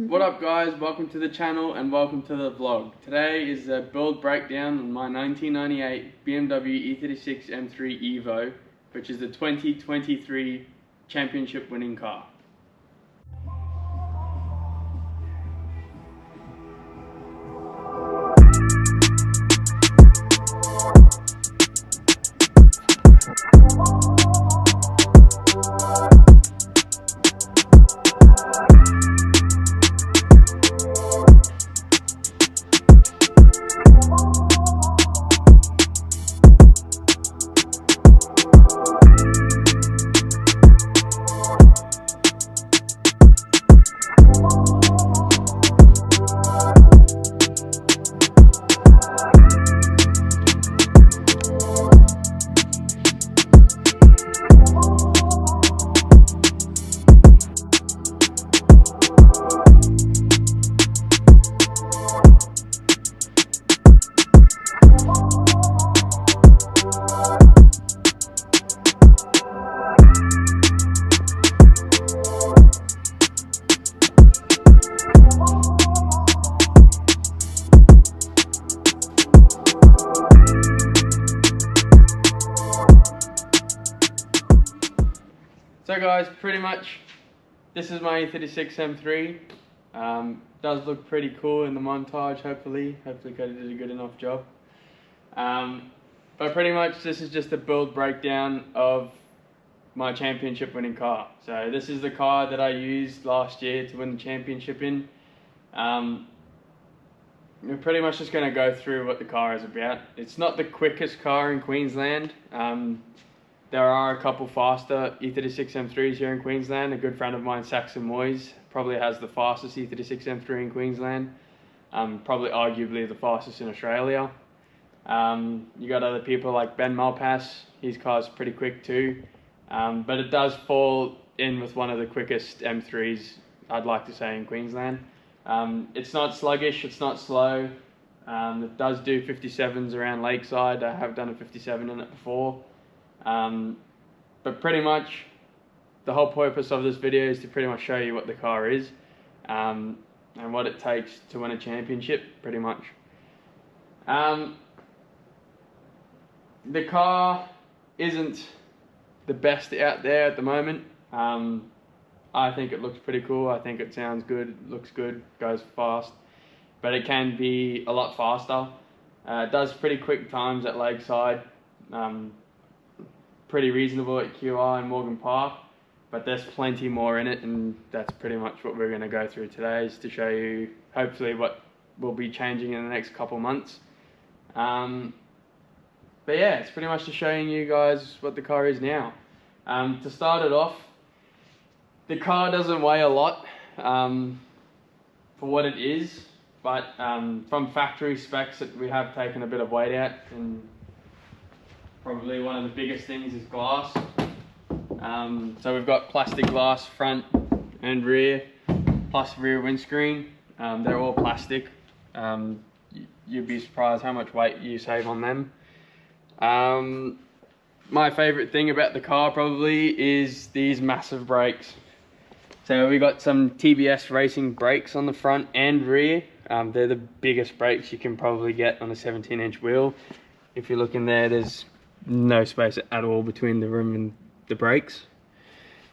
What up guys, welcome to the channel and welcome to the vlog. Today is a build breakdown on my 1998 BMW E36 M3 EVO, which is the 2023 championship winning car. So guys, pretty much this is my E36 M3. Does look pretty cool in the montage, hopefully I did a good enough job. But pretty much this is just a build breakdown of my championship winning car. So this is the car that I used last year to win the championship in. We're pretty much just going to go through what the car is about. It's not the quickest car in Queensland. There are a couple faster E36 M3s here in Queensland. A good friend of mine, Saxon Moyes, probably has the fastest E36 M3 in Queensland. Probably arguably the fastest in Australia. You got other people like Ben Malpass, his car's pretty quick too. But it does fall in with one of the quickest M3s, I'd like to say, in Queensland. It's not sluggish, it's not slow. It does do 57s around Lakeside. I have done a 57 in it before. But pretty much the whole purpose of this video is to pretty much show you what the car is and what it takes to win a championship, pretty much. The car isn't the best out there at the moment. I think it looks pretty cool. I think it sounds good, it looks good, goes fast, but it can be a lot faster. It does pretty quick times at Lakeside. Pretty reasonable at QI and Morgan Park, but there's plenty more in it, and that's pretty much what we're going to go through today, is to show you hopefully what will be changing in the next couple months. But yeah, it's pretty much just showing you guys what the car is now. To start it off, the car doesn't weigh a lot for what it is, but from factory specs we have taken a bit of weight out, and probably one of the biggest things is glass. So we've got plastic glass front and rear, plus rear windscreen. They're all plastic. You'd be surprised how much weight you save on them. My favourite thing about the car probably is these massive brakes. So we got some TBS racing brakes on the front and rear. They're the biggest brakes you can probably get on a 17-inch wheel. If you look in there, there's no space at all between the rim and the brakes.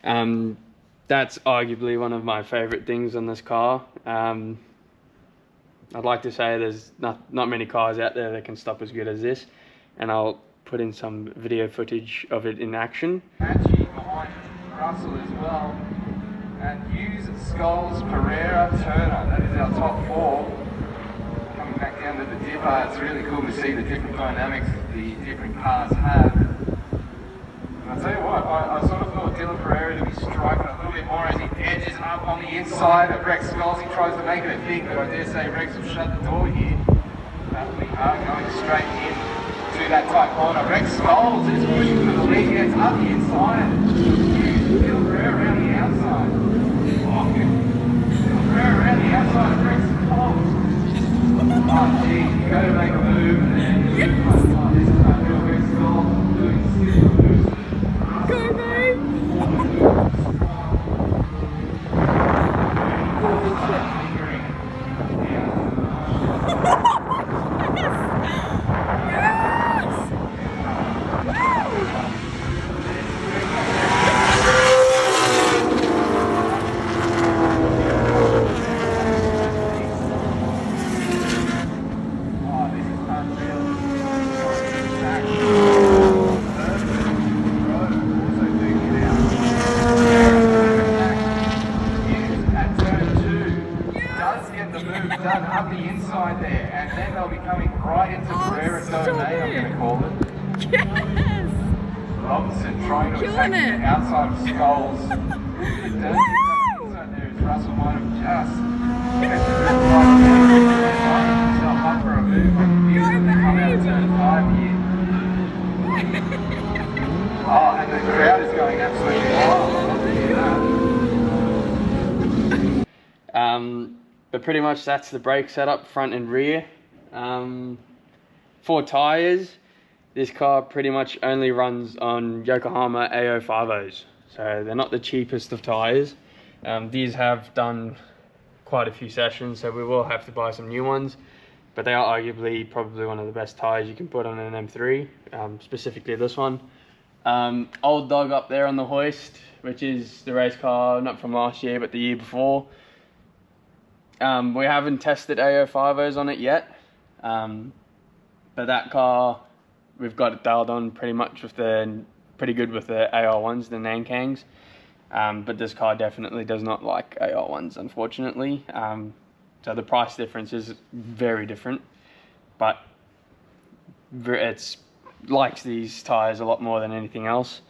That's arguably one of my favourite things on this car. I'd like to say there's not many cars out there that can stop as good as this, and I'll put in some video footage of it in action. Actually behind Russell as well, and Hughes, Dylan.Pereira, Turner, that is our top four. Coming back down to the dipper, it's really cool to see the different dynamics the different cars have. And I'll tell you what, I sort of thought Dylan.Pereira to be striking a little bit more as he edges up on the inside of Rex Scholes. He tries to make it a big, but I dare say Rex will shut the door here. That'll be hard, going straight in to that tight corner. Rex Scholes is pushing for the lead, gets up the inside. Dylan.Pereira around the outside. Oh, Dylan.Pereira around the outside of Rex Scholes. Oh gee, you gotta make a move, and then this is not real Rex Scholes doing skillful moves. Go, babe! get the move done up the inside there, and then they'll be coming right into Pereira domain, I'm going to call it. Yes! Robinson trying to Killing attack it. the outside of Skulls. The dirty stuff inside there is Russell might have just himself up for a move on the view when they come out of turn 5 here. Oh, and the crowd is going absolutely wild. But pretty much that's the brake setup, front and rear. For tyres, this car pretty much only runs on Yokohama A050s, so they're not the cheapest of tyres. These have done quite a few sessions, so we will have to buy some new ones, but they are arguably probably one of the best tyres you can put on an M3, specifically this one. Old dog up there on the hoist, which is the race car, not from last year but the year before. We haven't tested A050s on it yet, but that car, we've got it dialed on pretty much with pretty good with the AR1s, the Nankangs. But this car definitely does not like AR1s, unfortunately. So the price difference is very different, but it's likes these tyres a lot more than anything else.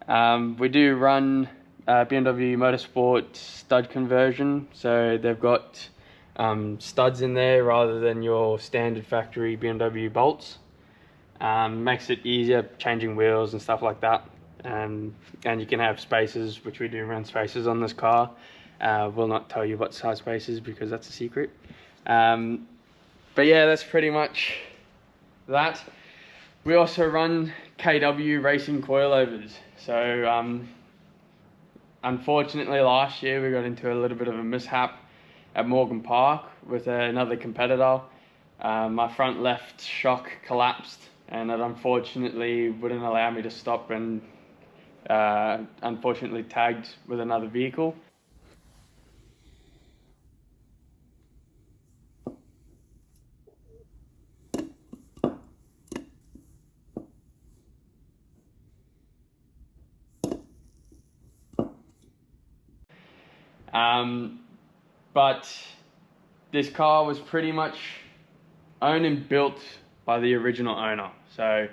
We do run BMW Motorsport stud conversion, so they've got studs in there rather than your standard factory BMW bolts. Makes it easier changing wheels and stuff like that. And you can have spacers, which we do run spacers on this car. We'll not tell you what size spacers because that's a secret. But yeah, that's pretty much that. We also run KW racing coilovers. So unfortunately last year we got into a little bit of a mishap at Morgan Park with another competitor. My front left shock collapsed, and it unfortunately wouldn't allow me to stop, and unfortunately tagged with another vehicle. But this car was pretty much owned and built by the original owner. So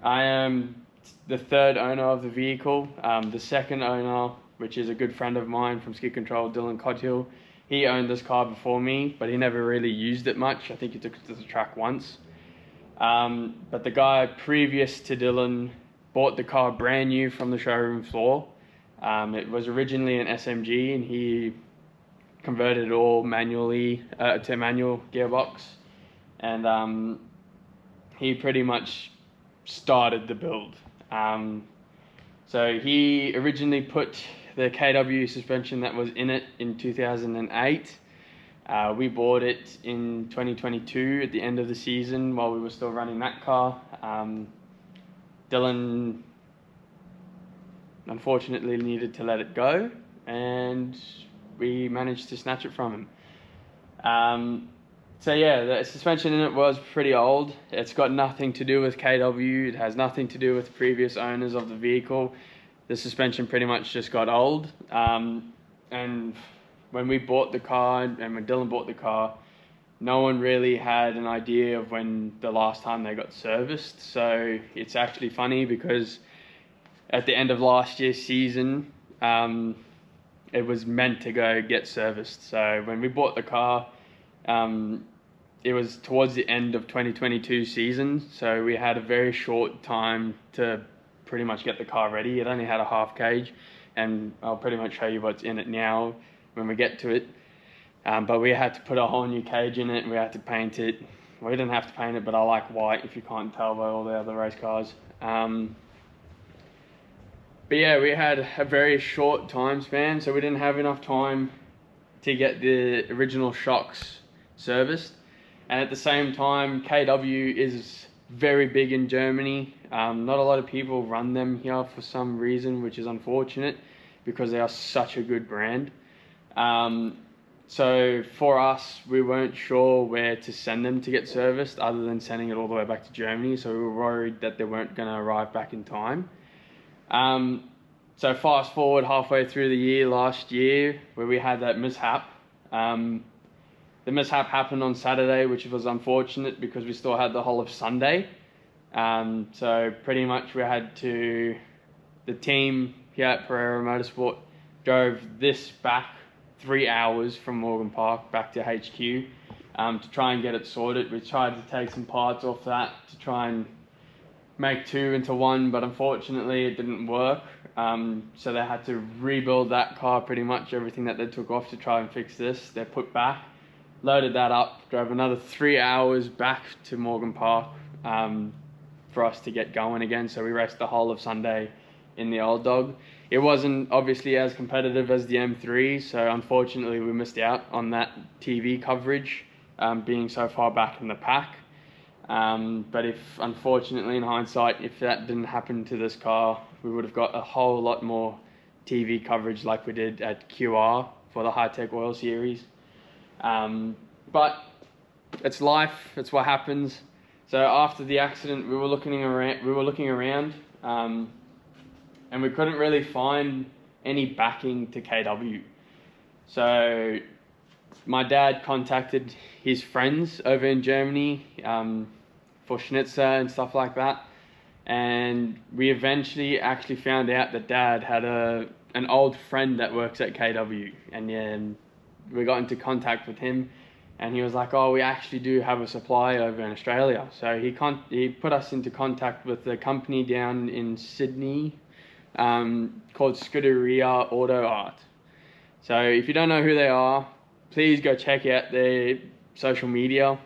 I am the third owner of the vehicle. The second owner, which is a good friend of mine from Ski Control, Dylan.Pereira, he owned this car before me, but he never really used it much. I think he took it to the track once. But the guy previous to Dylan bought the car brand new from the showroom floor. It was originally an SMG, and he converted it all manually to manual gearbox, and he pretty much started the build. So he originally put the KW suspension that was in it in 2008. We bought it in 2022 at the end of the season while we were still running that car. Dylan unfortunately needed to let it go, and we managed to snatch it from him. So yeah, the suspension in it was pretty old. It's got nothing to do with KW. It has nothing to do with previous owners of the vehicle. The suspension pretty much just got old. And when we bought the car, and when Dylan bought the car, no one really had an idea of when the last time they got serviced. So it's actually funny because at the end of last year's season, it was meant to go get serviced. So when we bought the car, it was towards the end of 2022 season. So we had a very short time to pretty much get the car ready. It only had a half cage, and I'll pretty much show you what's in it now when we get to it. But we had to put a whole new cage in it, and we had to paint it. Well, we didn't have to paint it, but I like white, if you can't tell by all the other race cars. But yeah, we had a very short time span, so we didn't have enough time to get the original shocks serviced. And at the same time, KW is very big in Germany. Not a lot of people run them here for some reason, which is unfortunate because they are such a good brand. So for us, we weren't sure where to send them to get serviced other than sending it all the way back to Germany. So we were worried that they weren't going to arrive back in time. So fast forward halfway through the year last year where we had that mishap, the mishap happened on Saturday, which was unfortunate because we still had the whole of Sunday. So pretty much the team here at Pereira Motorsport drove this back 3 hours from Morgan Park back to HQ to try and get it sorted. We tried to take some parts off that to try and make two into one, but unfortunately it didn't work. So they had to rebuild that car, pretty much everything that they took off to try and fix this. They put back, loaded that up, drove another 3 hours back to Morgan Park for us to get going again. So we raced the whole of Sunday in the old dog. It wasn't obviously as competitive as the M3, so unfortunately we missed out on that TV coverage, being so far back in the pack. But unfortunately in hindsight, if that didn't happen to this car, we would have got a whole lot more TV coverage like we did at QR for the High Tech Oil Series. But it's life, it's what happens. So after the accident, we were looking around, and we couldn't really find any backing to KW. So my dad contacted his friends over in Germany for schnitzer and stuff like that, and we eventually actually found out that Dad had an old friend that works at KW, and we got into contact with him, and he was like, "Oh, we actually do have a supply over in Australia." So he put us into contact with a company down in Sydney called Scuderia Auto Art. So if you don't know who they are, please go check out their social media.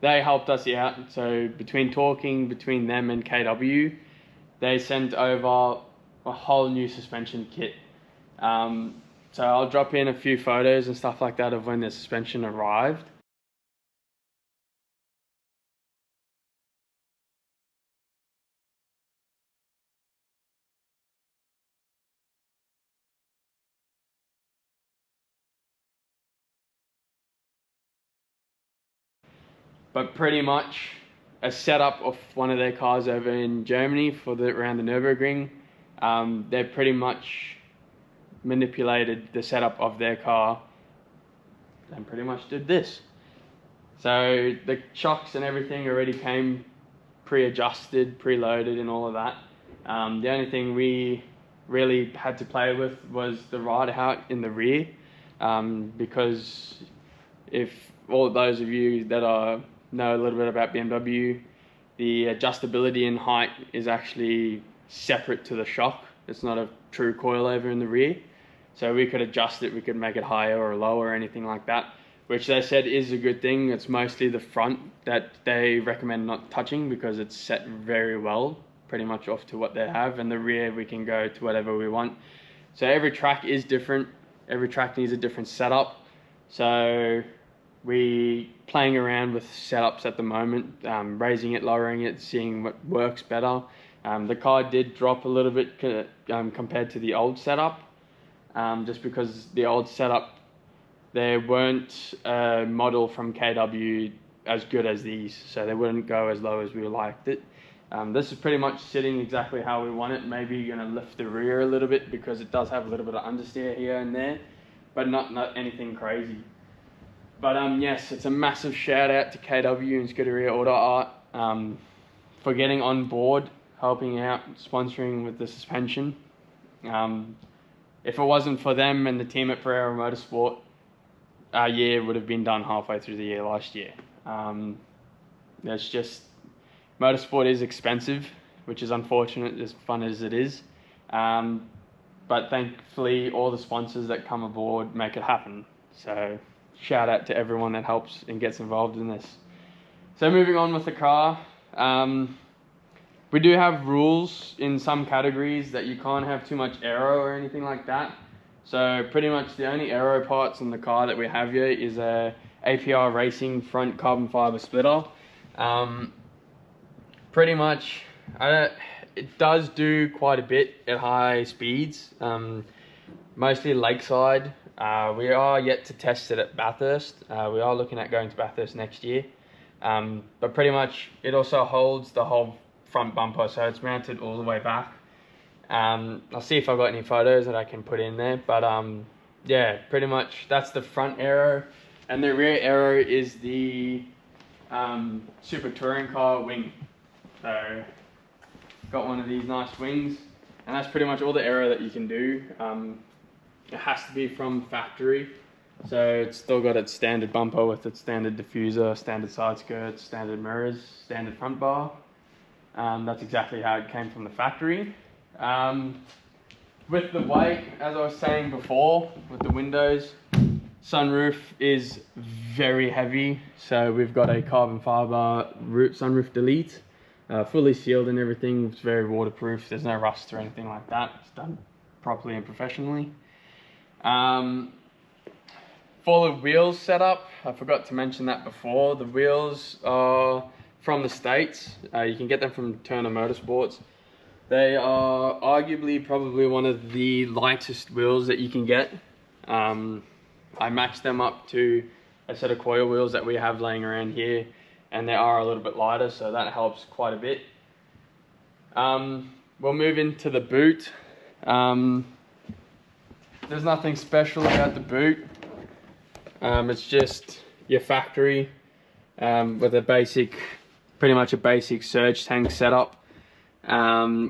They helped us out. So between them and KW, they sent over a whole new suspension kit. So I'll drop in a few photos and stuff like that of when the suspension arrived. But pretty much a setup of one of their cars over in Germany around the Nürburgring. They pretty much manipulated the setup of their car and pretty much did this. So the shocks and everything already came pre-adjusted, pre-loaded and all of that. The only thing we really had to play with was the ride out in the rear, because if all of those of you that know a little bit about BMW, the adjustability in height is actually separate to the shock. It's not a true coilover in the rear. So we could adjust it, we could make it higher or lower or anything like that, which they said is a good thing. It's mostly the front that they recommend not touching because it's set very well, pretty much off to what they have, and the rear we can go to whatever we want. So every track is different, every track needs a different setup. So we playing around with setups at the moment, raising it, lowering it, seeing what works better. The car did drop a little bit compared to the old setup, just because the old setup, there weren't a model from KW as good as these, so they wouldn't go as low as we liked it. This is pretty much sitting exactly how we want it. Maybe you're going to lift the rear a little bit because it does have a little bit of understeer here and there, but not anything crazy. But yes, it's a massive shout out to KW and Scuderia Auto Art for getting on board, helping out, sponsoring with the suspension. If it wasn't for them and the team at Pereira Motorsport, our year would have been done halfway through the year last year. It's just, motorsport is expensive, which is unfortunate, as fun as it is. But thankfully, all the sponsors that come aboard make it happen. So shout out to everyone that helps and gets involved in this. So moving on with the car, we do have rules in some categories that you can't have too much aero or anything like that. So pretty much the only aero parts in the car that we have here is a APR Racing front carbon fiber splitter. Pretty much, it does do quite a bit at high speeds, mostly lakeside. We are yet to test it at Bathurst. We are looking at going to Bathurst next year. But pretty much it also holds the whole front bumper, so it's mounted all the way back. I'll see if I've got any photos that I can put in there, but yeah, pretty much that's the front aero, and the rear aero is the super touring car wing. So got one of these nice wings, and that's pretty much all the aero that you can do. It has to be from factory, so it's still got its standard bumper with its standard diffuser, standard side skirts, standard mirrors, standard front bar. That's exactly how it came from the factory. With the weight, as I was saying before, with the windows, sunroof is very heavy. So we've got a carbon fiber sunroof delete, fully sealed and everything. It's very waterproof. There's no rust or anything like that. It's done properly and professionally. For the wheels setup, I forgot to mention that before. The wheels are from the States. You can get them from Turner Motorsports. They are arguably probably one of the lightest wheels that you can get. I matched them up to a set of coil wheels that we have laying around here, and they are a little bit lighter, so that helps quite a bit. We'll move into the boot. There's nothing special about the boot. It's just your factory with a basic, pretty much a basic surge tank setup,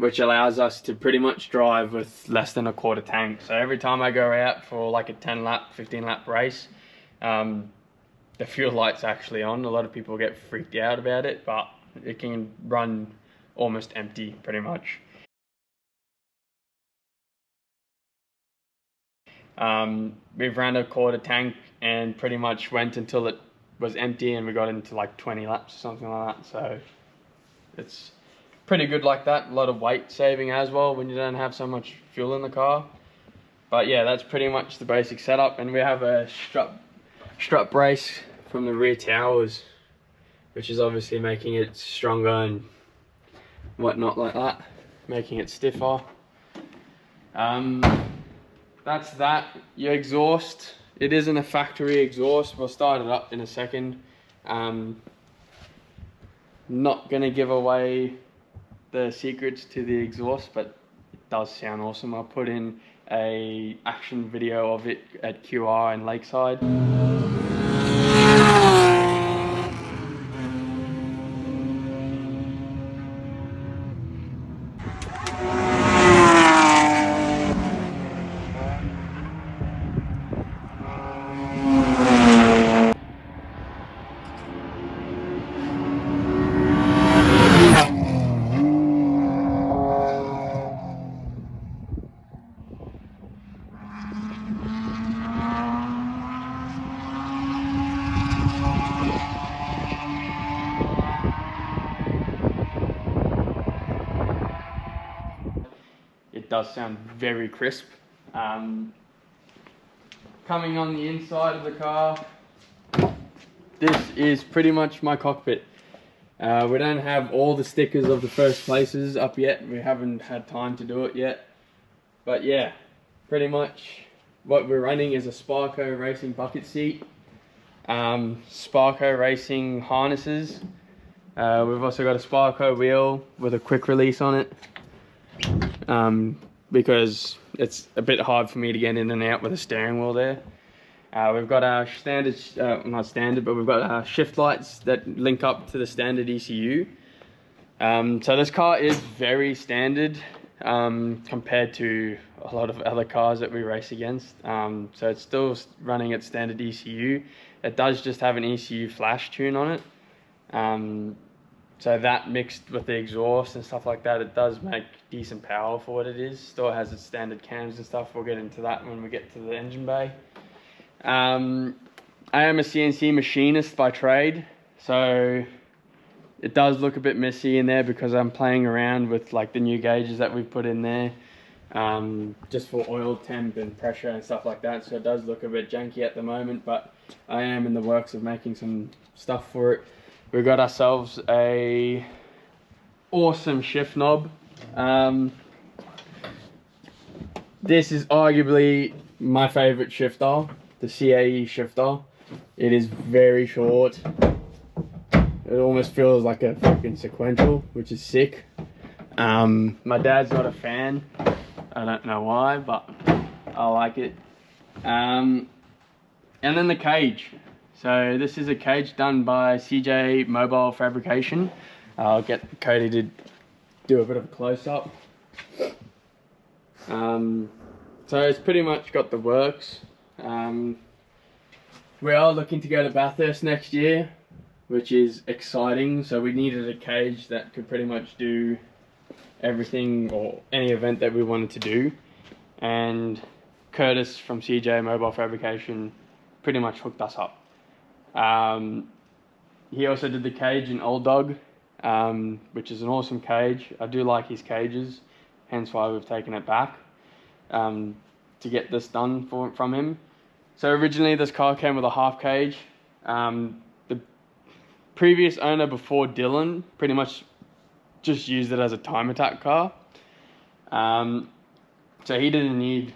which allows us to pretty much drive with less than a quarter tank. So every time I go out for like a 10 lap, 15 lap race, the fuel light's actually on. A lot of people get freaked out about it, but it can run almost empty pretty much. We've ran a quarter tank and pretty much went until it was empty, and we got into like 20 laps or something like that. So it's pretty good like that. A lot of weight saving as well when you don't have so much fuel in the car. But yeah, that's pretty much the basic setup. And we have a strut brace from the rear towers, which is obviously making it stronger and whatnot like that, making it stiffer. That's that. Your exhaust, it isn't a factory exhaust. We'll start it up in a second. Not gonna give away the secrets to the exhaust, but it does sound awesome. I'll put in a action video of it at QR in Lakeside. It does sound very crisp. Coming on the inside of the car, this is pretty much my cockpit. We don't have all the stickers of the first places up yet. We haven't had time to do it yet. But yeah, pretty much what we're running is a Sparco Racing bucket seat, Sparco Racing harnesses. We've also got a Sparco wheel with a quick release on it, because it's a bit hard for me to get in and out with a steering wheel there. We've got our standard, not standard, but we've got our shift lights that link up to the standard ECU. So this car is very standard compared to a lot of other cars that we race against. So it's still running at standard ECU. It does just have an ECU flash tune on it. So that mixed with the exhaust and stuff like that, it does make decent power for what it is. Still has its standard cams and stuff. We'll get into that when we get to the engine bay. I am a CNC machinist by trade, so it does look a bit messy in there because I'm playing around with like the new gauges that we've put in there, just for oil temp and pressure and stuff like that. So it does look a bit janky at the moment, but I am in the works of making some stuff for it. We got ourselves a awesome shift knob. This is arguably my favorite shifter, the CAE shifter. It is very short. It almost feels like a fucking sequential, which is sick. My dad's not a fan. I don't know why, but I like it. And then the cage. So this is a cage done by CJ Mobile Fabrication. I'll get Cody to do a bit of a close-up. So it's pretty much got the works. We are looking to go to Bathurst next year, which is exciting. So we needed a cage that could pretty much do everything or any event that we wanted to do. And Curtis from CJ Mobile Fabrication pretty much hooked us up. He also did the cage in Old Dog, which is an awesome cage. I do like his cages, hence why we've taken it back to get this done from him. So originally this car came with a half cage. The previous owner before Dylan pretty much just used it as a time attack car. So he didn't need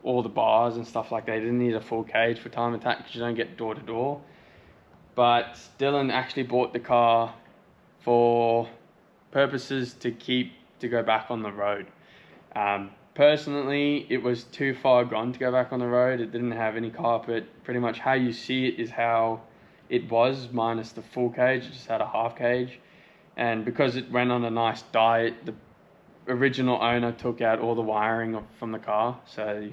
all the bars and stuff like that. He didn't need a full cage for time attack because you don't get door to door. But Dylan actually bought the car for purposes to go back on the road. Personally, it was too far gone to go back on the road. It didn't have any carpet. Pretty much how you see it is how it was, minus the full cage. It just had a half cage. And because it went on a nice diet, the original owner took out all the wiring from the car. So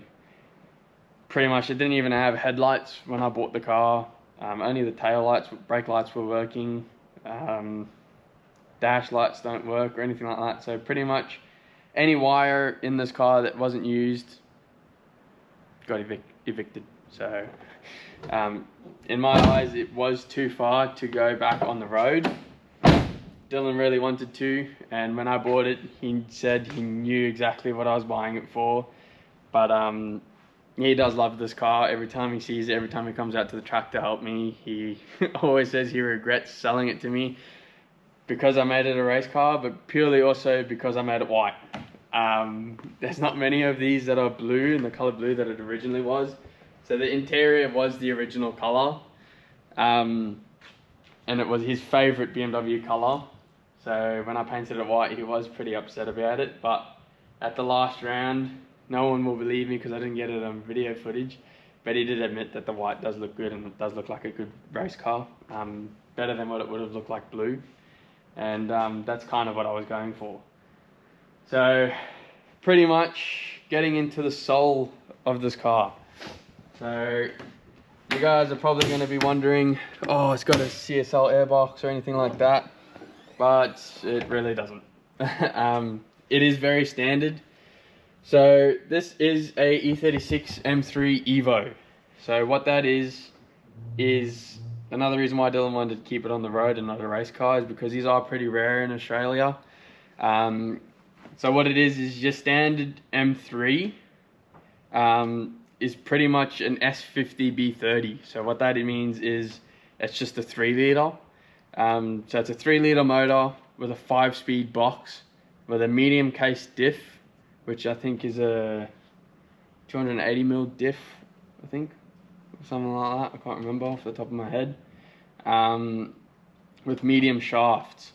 pretty much it didn't even have headlights when I bought the car. Only the tail lights, brake lights were working. Dash lights don't work or anything like that. So pretty much any wire in this car that wasn't used got evicted. So in my eyes, it was too far to go back on the road. Dylan really wanted to, and when I bought it, he said he knew exactly what I was buying it for. But he does love this car. Every time he sees it, every time he comes out to the track to help me, he always says he regrets selling it to me because I made it a race car, but purely also because I made it white. There's not many of these that are blue, in the color blue that it originally was. So the interior was the original color, and it was his favorite BMW color. So when I painted it white, he was pretty upset about it. But at the last round, no one will believe me because I didn't get it on video footage, but he did admit that the white does look good, and it does look like a good race car. Better than what it would have looked like blue. And that's kind of what I was going for. So pretty much getting into the soul of this car. So you guys are probably going to be wondering, oh, it's got a CSL airbox or anything like that, but it really doesn't. It is very standard. So this is a E36 M3 EVO. So what that is another reason why Dylan wanted to keep it on the road and not a race car, is because these are pretty rare in Australia. So what it is your standard M3 is pretty much an S50 B30. So what that means is it's just a 3 litre. So it's a 3 litre motor with a 5-speed box with a medium case diff, which I think is a 280mm diff, I think, or something like that. I can't remember off the top of my head. With medium shafts.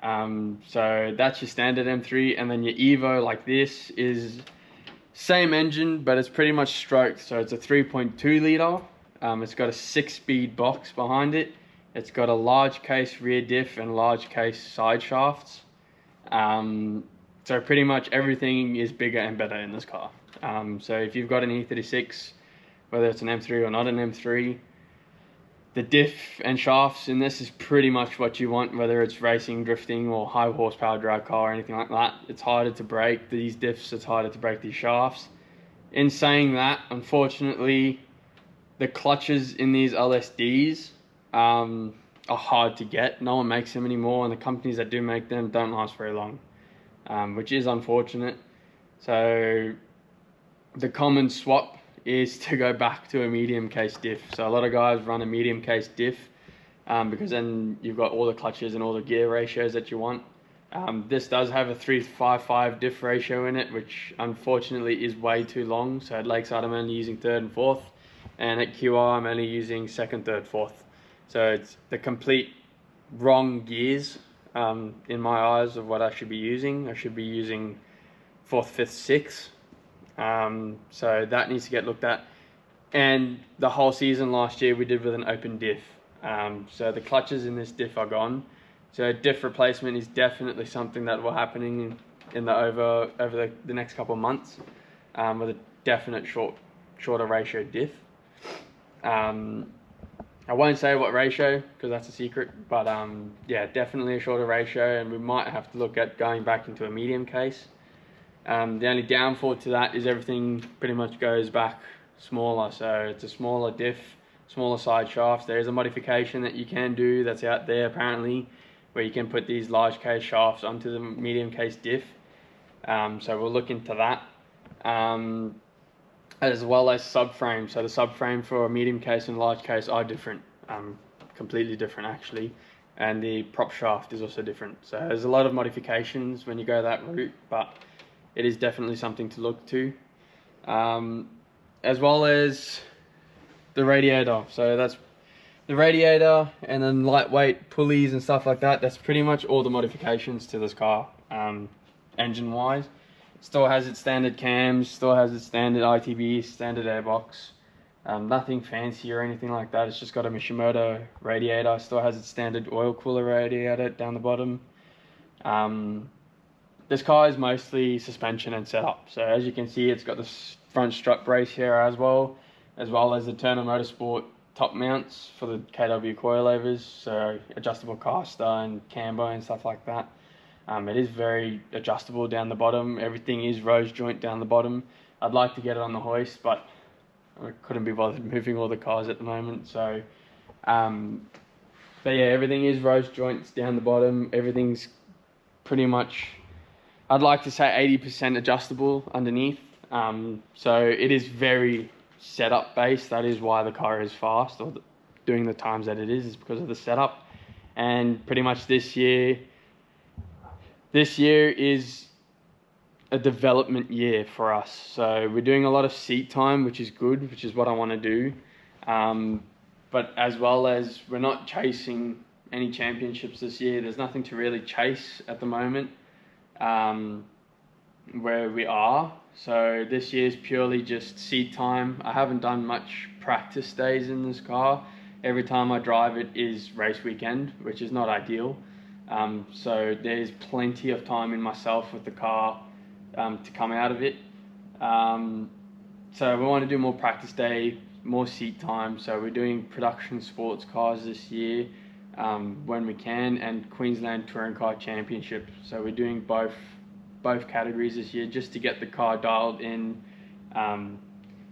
So that's your standard M3, and then your Evo, like this, is same engine, but it's pretty much stroked. So it's a 3.2 litre. It's got a 6-speed box behind it. It's got a large case rear diff and large case side shafts. So pretty much everything is bigger and better in this car. So if you've got an E36, whether it's an M3 or not an M3, the diff and shafts in this is pretty much what you want, whether it's racing, drifting, or high horsepower drag car or anything like that. It's harder to break these diffs, it's harder to break these shafts. In saying that, unfortunately, the clutches in these LSDs are hard to get. No one makes them anymore, and the companies that do make them don't last very long, which is unfortunate. So the common swap is to go back to a medium case diff. So a lot of guys run a medium case diff because then you've got all the clutches and all the gear ratios that you want. This does have a 3:5:5 diff ratio in it, which unfortunately is way too long. So at Lakeside I'm only using 3rd and 4th, and at QR I'm only using 2nd, 3rd, 4th. So it's the complete wrong gears in my eyes of what I should be using. I should be using 4th, 5th, 6th. So that needs to get looked at. And the whole season last year we did with an open diff. So the clutches in this diff are gone. So diff replacement is definitely something that will happening in the over the next couple of months, with a definite shorter ratio diff. I won't say what ratio because that's a secret, but yeah, definitely a shorter ratio, and we might have to look at going back into a medium case. The only downfall to that is everything pretty much goes back smaller, so it's a smaller diff, smaller side shafts. There is a modification that you can do that's out there apparently, where you can put these large case shafts onto the medium case diff. So we'll look into that. As well as subframe. So the subframe for a medium case and large case are different, completely different actually. And the prop shaft is also different. So there's a lot of modifications when you go that route, but it is definitely something to look to. As well as the radiator. So that's the radiator, and then lightweight pulleys and stuff like that. That's pretty much all the modifications to this car, engine wise. Still has its standard cams, still has its standard ITB, standard airbox. Nothing fancy or anything like that. It's just got a Mishimoto radiator. Still has its standard oil cooler radiator down the bottom. This car is mostly suspension and setup. So as you can see, it's got the front strut brace here as well as the Turner Motorsport top mounts for the KW coilovers. So adjustable caster and camber and stuff like that. It is very adjustable down the bottom. Everything is rose joint down the bottom. I'd like to get it on the hoist, but I couldn't be bothered moving all the cars at the moment. So, but yeah, everything is rose joints down the bottom. Everything's pretty much, I'd like to say 80% adjustable underneath. So it is very setup based. That is why the car is fast, or doing the times that it is because of the setup. And pretty much this year is a development year for us. So we're doing a lot of seat time, which is good, which is what I want to do. But as well as we're not chasing any championships this year. There's nothing to really chase at the moment where we are. So this year is purely just seat time. I haven't done much practice days in this car. Every time I drive it is race weekend, which is not ideal. So there's plenty of time in myself with the car to come out of it. So we want to do more practice day, more seat time. So we're doing production sports cars this year when we can, and Queensland Touring Car Championship. So we're doing both categories this year just to get the car dialed in.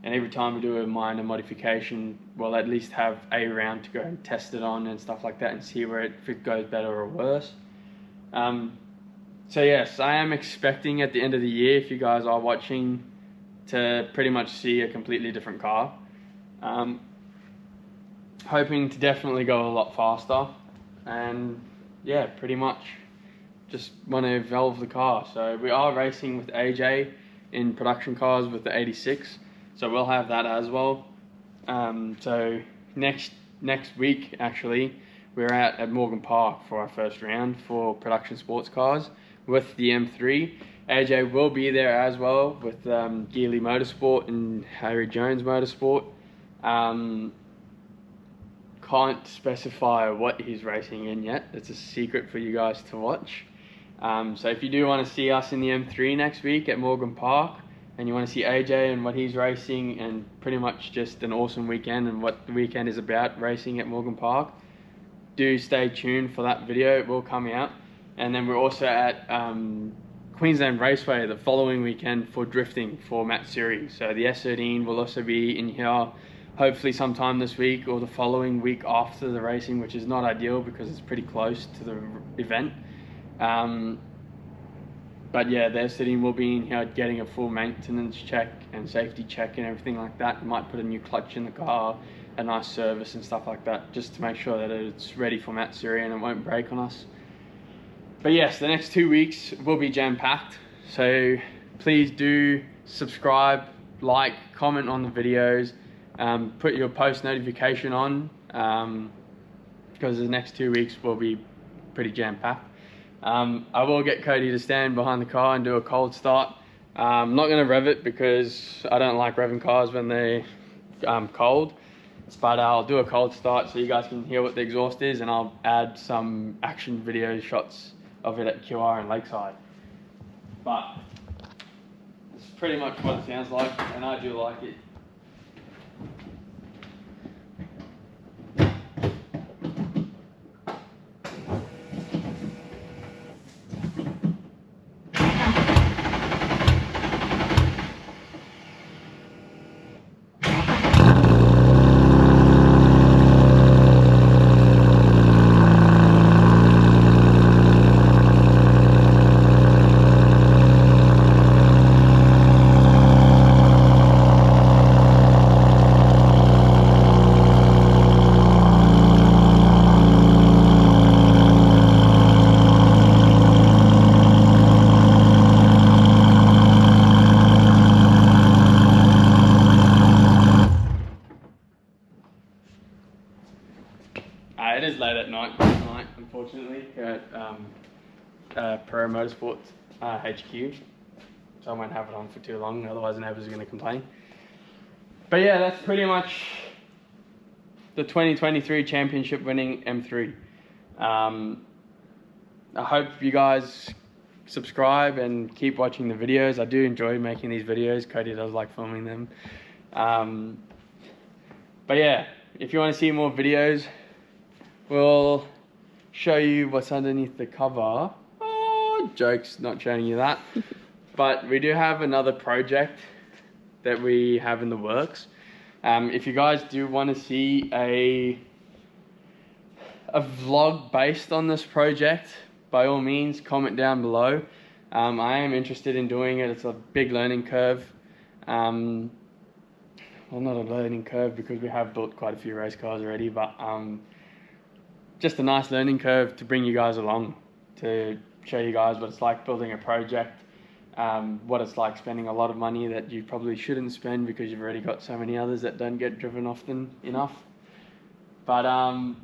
And every time we do a minor modification, we'll at least have a round to go and test it on and stuff like that, and see if it goes better or worse. So yes, I am expecting at the end of the year, if you guys are watching, to pretty much see a completely different car. Hoping to definitely go a lot faster, and yeah, pretty much just want to evolve the car. So we are racing with AJ in production cars with the 86. So we'll have that as well. So next week, actually, we're out at Morgan Park for our first round for production sports cars with the M3. AJ will be there as well with Geely Motorsport and Harry Jones Motorsport. Can't specify what he's racing in yet. It's a secret for you guys to watch. So if you do want to see us in the M3 next week at Morgan Park, and you want to see AJ and what he's racing, and pretty much just an awesome weekend and what the weekend is about racing at Morgan Park, do stay tuned for that video. It will come out. And then we're also at Queensland Raceway the following weekend for drifting for Matt Siri. So the S13 will also be in here hopefully sometime this week or the following week after the racing, which is not ideal because it's pretty close to the event. But yeah, their sitting will be in here getting a full maintenance check and safety check and everything like that. We might put a new clutch in the car, a nice service and stuff like that, just to make sure that it's ready for Matt Siri and it won't break on us. But yes, the next 2 weeks will be jam-packed. So please do subscribe, like, comment on the videos, put your post notification on, because the next 2 weeks will be pretty jam-packed. I will get Cody to stand behind the car and do a cold start. I'm not going to rev it because I don't like revving cars when they cold. But I'll do a cold start so you guys can hear what the exhaust is, and I'll add some action video shots of it at QR and Lakeside. But it's pretty much what it sounds like, and I do like it. It is late at night tonight, unfortunately, at Pereira Motorsports HQ. So I won't have it on for too long, otherwise the neighbours are going to complain. But yeah, that's pretty much the 2023 championship winning M3. I hope you guys subscribe and keep watching the videos. I do enjoy making these videos. Cody does like filming them. But yeah, if you want to see more videos, we'll show you what's underneath the cover. Oh, jokes, not showing you that. But we do have another project that we have in the works. If you guys do want to see a vlog based on this project, by all means, comment down below. I am interested in doing it. It's a big learning curve. Well, not a learning curve because we have built quite a few race cars already, but just a nice learning curve to bring you guys along, to show you guys what it's like building a project, what it's like spending a lot of money that you probably shouldn't spend because you've already got so many others that don't get driven often enough. But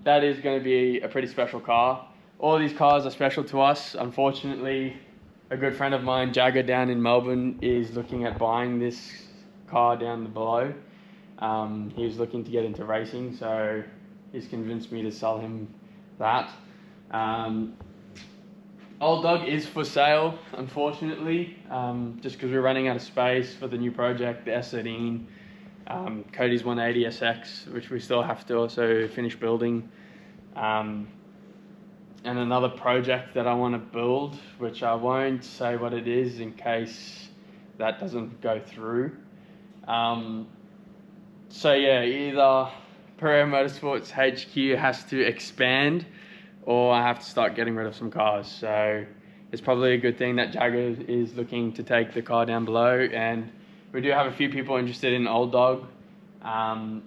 that is going to be a pretty special car. All these cars are special to us. Unfortunately, a good friend of mine, Jagger, down in Melbourne, is looking at buying this car down below. He's looking to get into racing, so he's convinced me to sell him that. Old Dog is for sale, unfortunately, just because we're running out of space for the new project, the S13, Cody's 180SX, which we still have to also finish building, and another project that I want to build, which I won't say what it is in case that doesn't go through. So yeah, either Pereira Motorsports HQ has to expand, or I have to start getting rid of some cars. So it's probably a good thing that Jagger is looking to take the car down below, and we do have a few people interested in Old Dog. So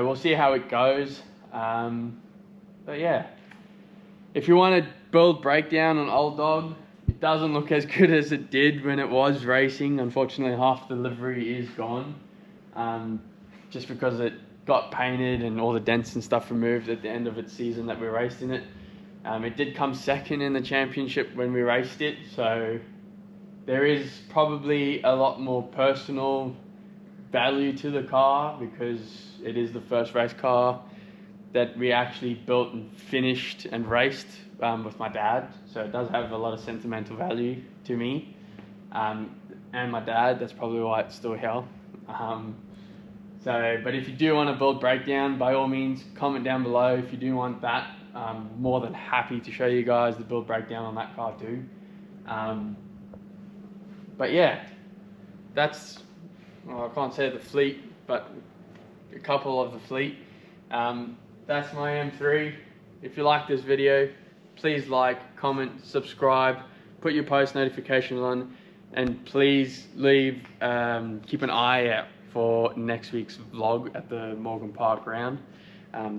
we'll see how it goes. But yeah, if you want to build breakdown on Old Dog, it doesn't look as good as it did when it was racing. Unfortunately, half the livery is gone, just because it got painted and all the dents and stuff removed at the end of its season that we raced in it. It did come second in the championship when we raced it, so there is probably a lot more personal value to the car because it is the first race car that we actually built and finished and raced with my dad, so it does have a lot of sentimental value to me and my dad. That's probably why it's still here. But if you do want to build breakdown, by all means, comment down below if you do want that. I'm more than happy to show you guys the build breakdown on that car too. But yeah, that's, well, I can't say the fleet, but a couple of the fleet. That's my M3. If you like this video, please like, comment, subscribe, put your post notifications on, and please leave, keep an eye out for next week's vlog at the Morgan Park round.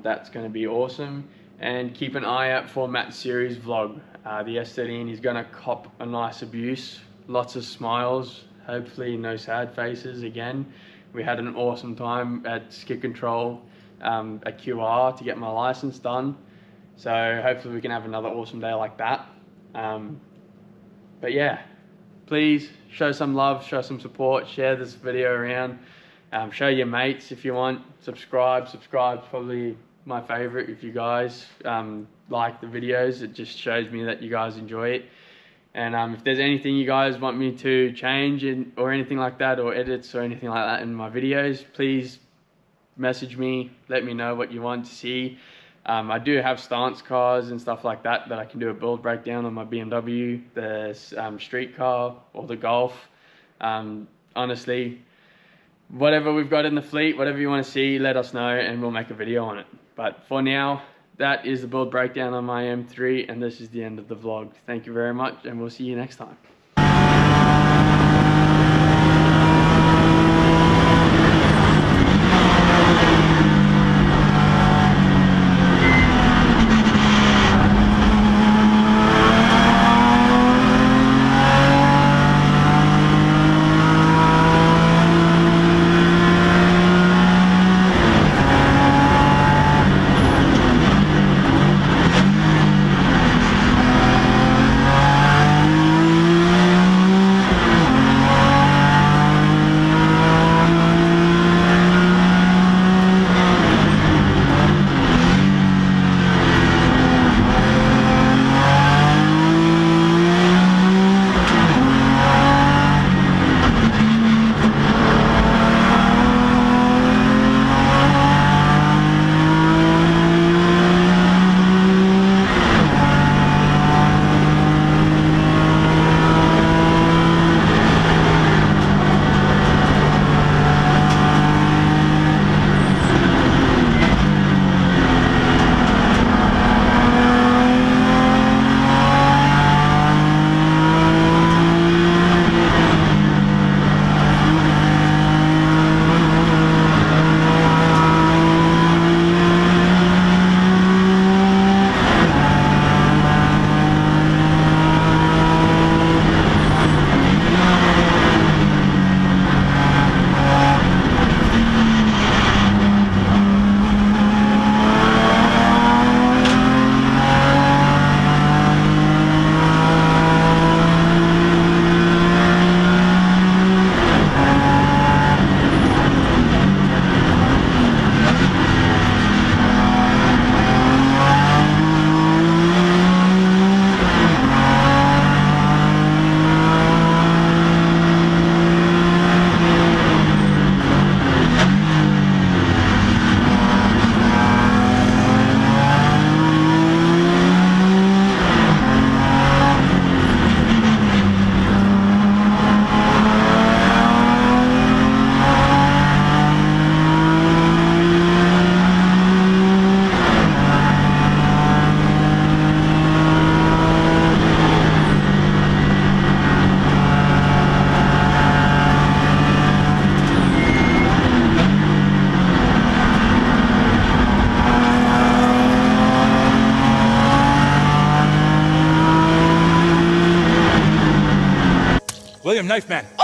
That's going to be awesome. And keep an eye out for Matt's series vlog. The S13 is going to cop a nice abuse, lots of smiles, hopefully no sad faces again. We had an awesome time at Skid Control at QR to get my license done. So hopefully we can have another awesome day like that. But yeah, please show some love, show some support, share this video around. Show your mates if you want. Subscribe's probably my favorite. If you guys like the videos, it just shows me that you guys enjoy it. And if there's anything you guys want me to change or anything like that, or edits or anything like that in my videos, please message me, let me know what you want to see. I do have stance cars and stuff like that I can do a build breakdown on my BMW, the street car or the Golf. Honestly, whatever we've got in the fleet, whatever you want to see, let us know and we'll make a video on it. But for now, that is the build breakdown on my M3, and this is the end of the vlog. Thank you very much, and we'll see you next time. William, knife man.